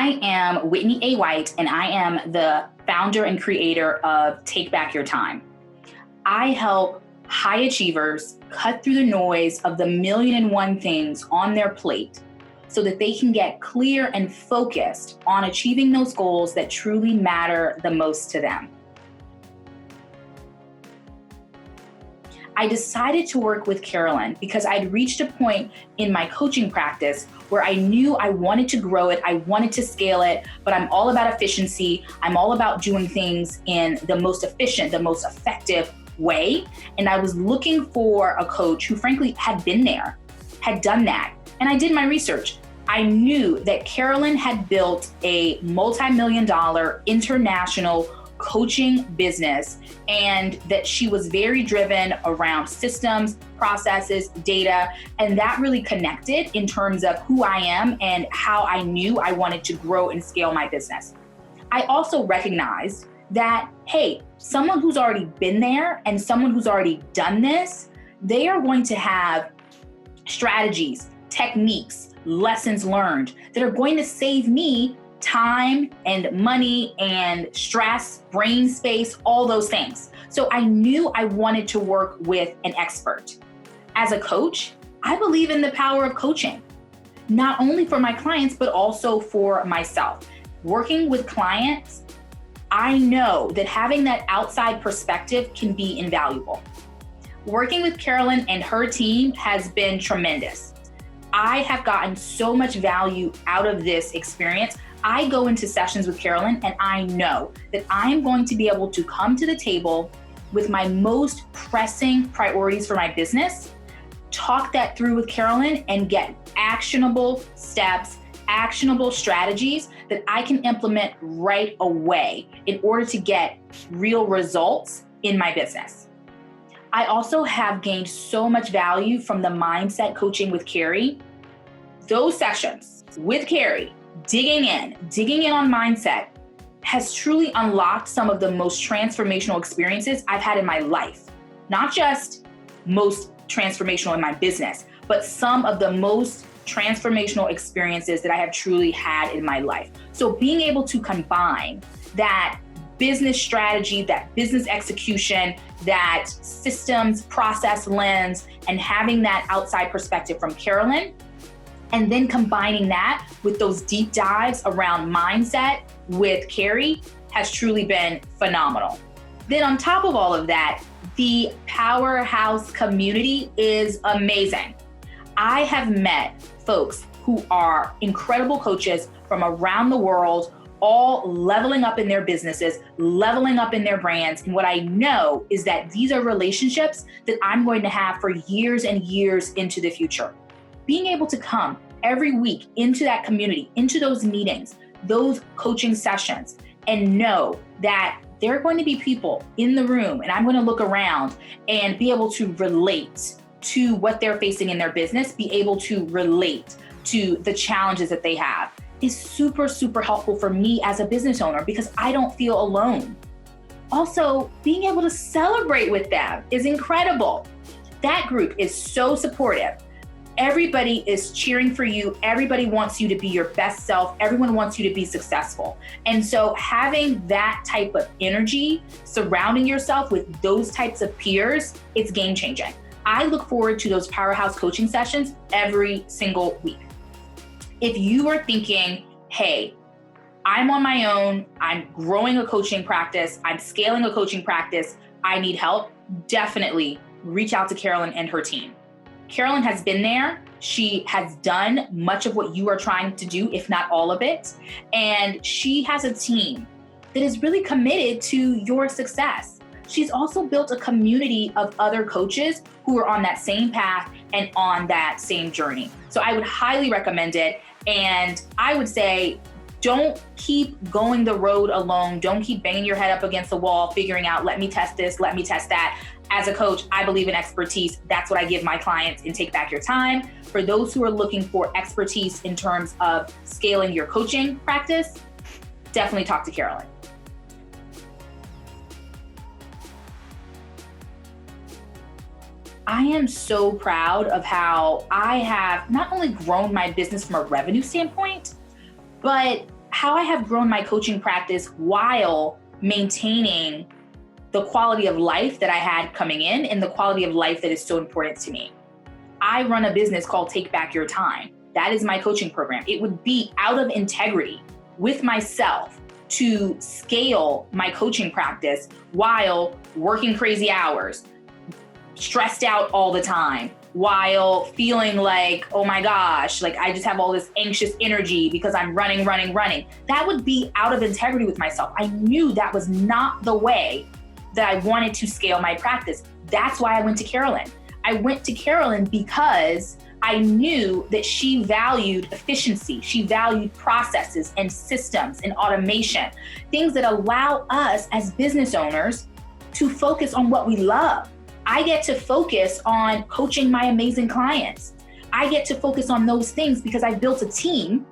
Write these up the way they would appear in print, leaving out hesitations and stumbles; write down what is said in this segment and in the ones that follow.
I am Whitney A. White, and I am the founder and creator of Take Back Your Time. I help high achievers cut through the noise of the 1,000,001 things on their plate so that they can get clear and focused on achieving those goals that truly matter the most to them. I decided to work with Carolin because I'd reached a point in my coaching practice where I knew I wanted to grow it, I wanted to scale it, but I'm all about efficiency. I'm all about doing things in the most efficient, the most effective way. And I was looking for a coach who frankly had been there, had done that. And I did my research. I knew that Carolin had built a multi-million-dollar international coaching business, and that she was very driven around systems, processes, data, and that really connected in terms of who I am and how I knew I wanted to grow and scale my business. I also recognized that, hey, someone who's already been there and someone who's already done this, they are going to have strategies, techniques, lessons learned that are going to save me time and money and stress, brain space, all those things. So I knew I wanted to work with an expert. As a coach, I believe in the power of coaching, not only for my clients, but also for myself. Working with clients, I know that having that outside perspective can be invaluable. Working with Carolin and her team has been tremendous. I have gotten so much value out of this experience. I go into sessions with Carolin and I know that I am going to be able to come to the table with my most pressing priorities for my business, talk that through with Carolin, and get actionable steps, actionable strategies that I can implement right away in order to get real results in my business. I also have gained so much value from the mindset coaching with Carrie. Those sessions with Carrie, digging in on mindset, has truly unlocked some of the most transformational experiences I've had in my life. Not just most transformational in my business, but some of the most transformational experiences that I have truly had in my life. So being able to combine that business strategy, that business execution, that systems, process lens, and having that outside perspective from Carolin, and then combining that with those deep dives around mindset with Carrie has truly been phenomenal. Then on top of all of that, the Powerhouse community is amazing. I have met folks who are incredible coaches from around the world, all leveling up in their businesses, leveling up in their brands. And what I know is that these are relationships that I'm going to have for years and years into the future. Being able to come every week into that community, into those meetings, those coaching sessions, and know that there are going to be people in the room, and I'm going to look around and be able to relate to what they're facing in their business, be able to relate to the challenges that they have, is super, super helpful for me as a business owner because I don't feel alone. Also, being able to celebrate with them is incredible. That group is so supportive. Everybody is cheering for you. Everybody wants you to be your best self. Everyone wants you to be successful. And so having that type of energy, surrounding yourself with those types of peers, it's game changing. I look forward to those Powerhouse coaching sessions every single week. If you are thinking, hey, I'm on my own, I'm growing a coaching practice, I'm scaling a coaching practice, I need help, definitely reach out to Carolin and her team. Carolin has been there. She has done much of what you are trying to do, if not all of it. And she has a team that is really committed to your success. She's also built a community of other coaches who are on that same path and on that same journey. So I would highly recommend it. And I would say, don't keep going the road alone. Don't keep banging your head up against the wall, figuring out, let me test this, let me test that. As a coach, I believe in expertise. That's what I give my clients in Take Back Your Time. For those who are looking for expertise in terms of scaling your coaching practice, definitely talk to Carolin. I am so proud of how I have not only grown my business from a revenue standpoint, but how I have grown my coaching practice while maintaining the quality of life that I had coming in and the quality of life that is so important to me. I run a business called Take Back Your Time. That is my coaching program. It would be out of integrity with myself to scale my coaching practice while working crazy hours, stressed out all the time, while feeling like, oh my gosh, like I just have all this anxious energy because I'm running. That would be out of integrity with myself. I knew that was not the way that I wanted to scale my practice. That's why I went to Carolin. I went to Carolin because I knew that she valued efficiency. She valued processes and systems and automation, things that allow us as business owners to focus on what we love. I get to focus on coaching my amazing clients. I get to focus on those things because I built a team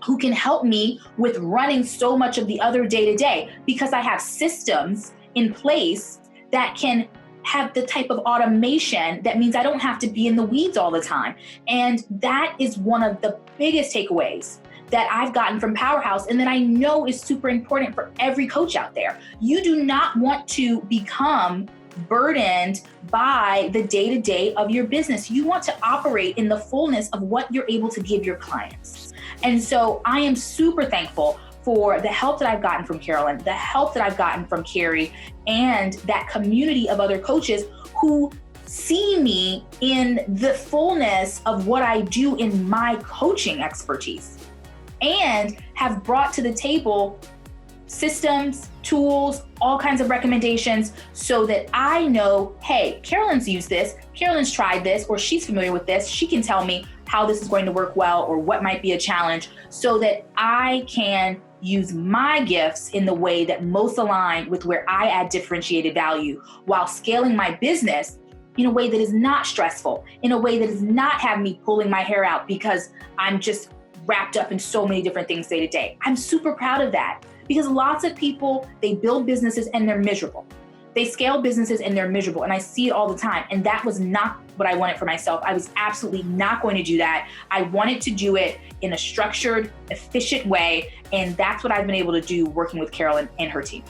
who can help me with running so much of the other day-to-day, because I have systems in place that can have the type of automation that means I don't have to be in the weeds all the time. And that is one of the biggest takeaways that I've gotten from Powerhouse, and that I know is super important for every coach out there. You do not want to become burdened by the day-to-day of your business. You want to operate in the fullness of what you're able to give your clients. And so I am super thankful for the help that I've gotten from Carolin, the help that I've gotten from Carrie, and that community of other coaches who see me in the fullness of what I do in my coaching expertise, and have brought to the table systems, tools, all kinds of recommendations, so that I know, hey, Carolin's used this, Carolin's tried this, or she's familiar with this. She can tell me how this is going to work well or what might be a challenge, so that I can use my gifts in the way that most align with where I add differentiated value, while scaling my business in a way that is not stressful, in a way that does not have me pulling my hair out because I'm just wrapped up in so many different things day to day. I'm super proud of that, because lots of people, they build businesses and they're miserable. They scale businesses and they're miserable, and I see it all the time. And that was not what I wanted for myself. I was absolutely not going to do that. I wanted to do it in a structured, efficient way, and that's what I've been able to do working with Carolin and her team.